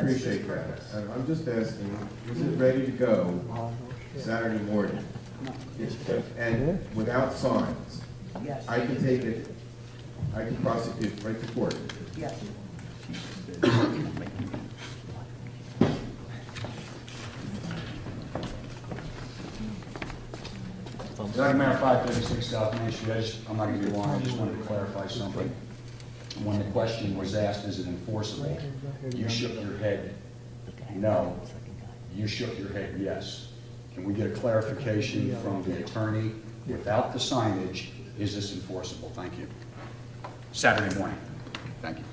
appreciate that. And I'm just asking, is it ready to go Saturday morning? And without signs? Yes. I can take it, I can prosecute right to court. Yes. Mayor, 536 South Main Street, I'm not going to be long, I just wanted to clarify something. When the question was asked, is it enforceable? You shook your head, no. You shook your head, yes. Can we get a clarification from the attorney? Without the signage, is this enforceable? Thank you. Saturday morning. Thank you.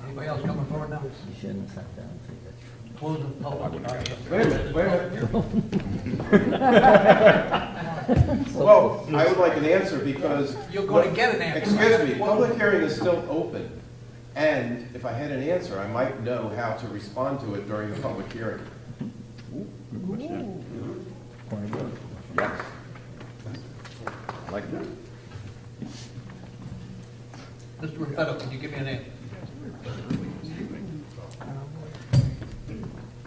Anybody else coming forward now? You shouldn't have sat down. Close the public. Wait a minute. Well, I would like an answer because. You're going to get an answer. Excuse me, public hearing is still open. And if I had an answer, I might know how to respond to it during the public hearing. Yes. Like that. Mr. Raffetto, can you give me an answer?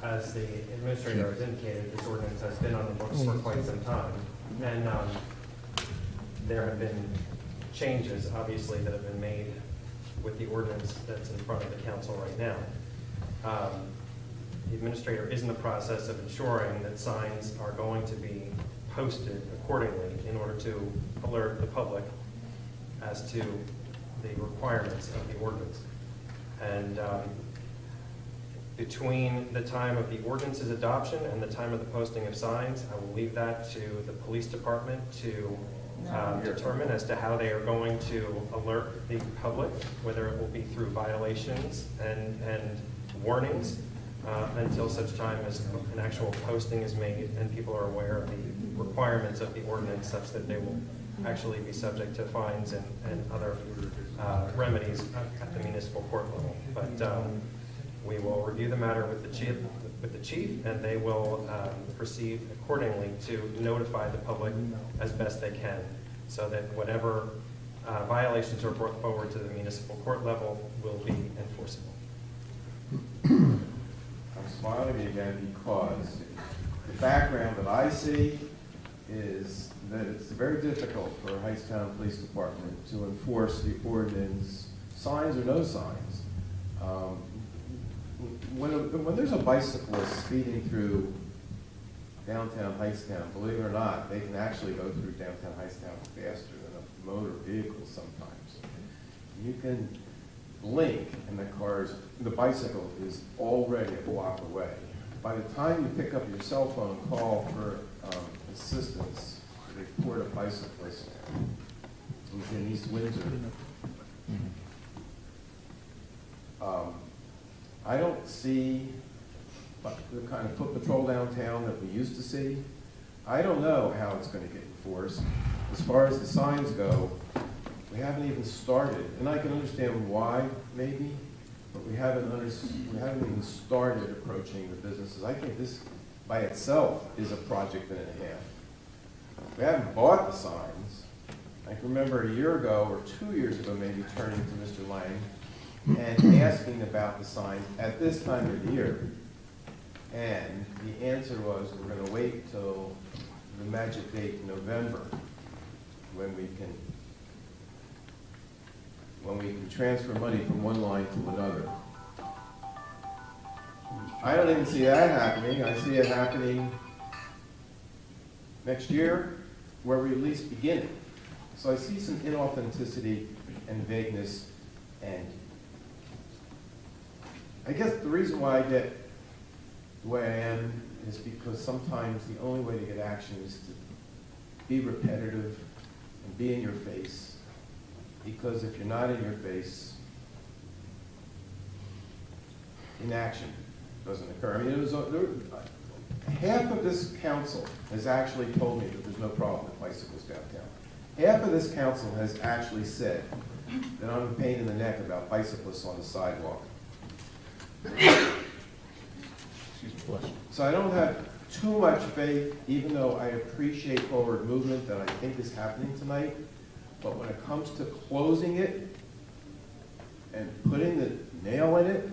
As the administrator has indicated, this ordinance has been on the books for quite some time. And there have been changes, obviously, that have been made with the ordinance that's in front of the council right now. The administrator is in the process of ensuring that signs are going to be posted accordingly in order to alert the public as to the requirements of the ordinance. And between the time of the ordinance's adoption and the time of the posting of signs, I will leave that to the police department to determine as to how they are going to alert the public, whether it will be through violations and warnings until such time as an actual posting is made and people are aware of the requirements of the ordinance such that they will actually be subject to fines and other remedies at the municipal court level. But we will review the matter with the chief, and they will proceed accordingly to notify the public as best they can, so that whatever violations are brought forward to the municipal court level will be enforceable. I'm smiling again because the background that I see is that it's very difficult for Hightstown Police Department to enforce the ordinance, signs or no signs. When there's a bicyclist speeding through downtown Hightstown, believe it or not, they can actually go through downtown Hightstown faster than a motor vehicle sometimes. You can blink and the bicycle is already a block away. By the time you pick up your cell phone, call for assistance to report a bicyclist who's in East Windsor. I don't see the kind of foot patrol downtown that we used to see. I don't know how it's going to get enforced. As far as the signs go, we haven't even started, and I can understand why, maybe, but we haven't even started approaching the businesses. I think this by itself is a project and a half. We haven't bought the signs. I can remember a year ago or 2 years ago, maybe turning to Mr. Lang and asking about the signs at this time of the year. And the answer was, we're going to wait till the magic date in November when we can transfer money from one line to another. I don't even see that happening. I see it happening next year, where we at least begin it. So I see some inauthenticity and vagueness, and I guess the reason why I get the way I am is because sometimes the only way to get action is to be repetitive and be in your face. Because if you're not in your face, inaction doesn't occur. I mean, half of this council has actually told me that there's no problem with bicycles downtown. Half of this council has actually said that I'm a pain in the neck about bicyclists on the sidewalk. So I don't have too much faith, even though I appreciate forward movement that I think is happening tonight. But when it comes to closing it, and putting the nail in it,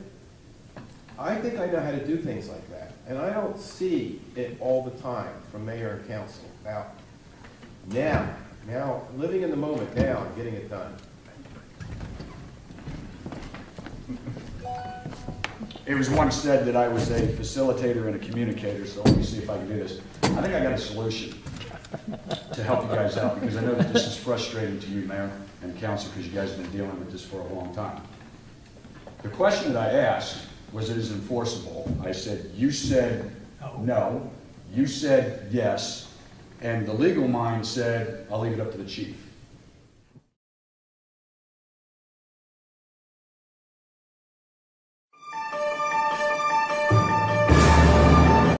I think I know how to do things like that. And I don't see it all the time from mayor and council. Now, living in the moment now and getting it done. It was once said that I was a facilitator and a communicator, so let me see if I can do this. I think I got a solution to help you guys out, because I know that this is frustrating to you, Mayor and Council, because you guys have been dealing with this for a long time. The question that I asked was, it is enforceable? I said, you said no, you said yes, and the legal mind said, I'll leave it up to the chief.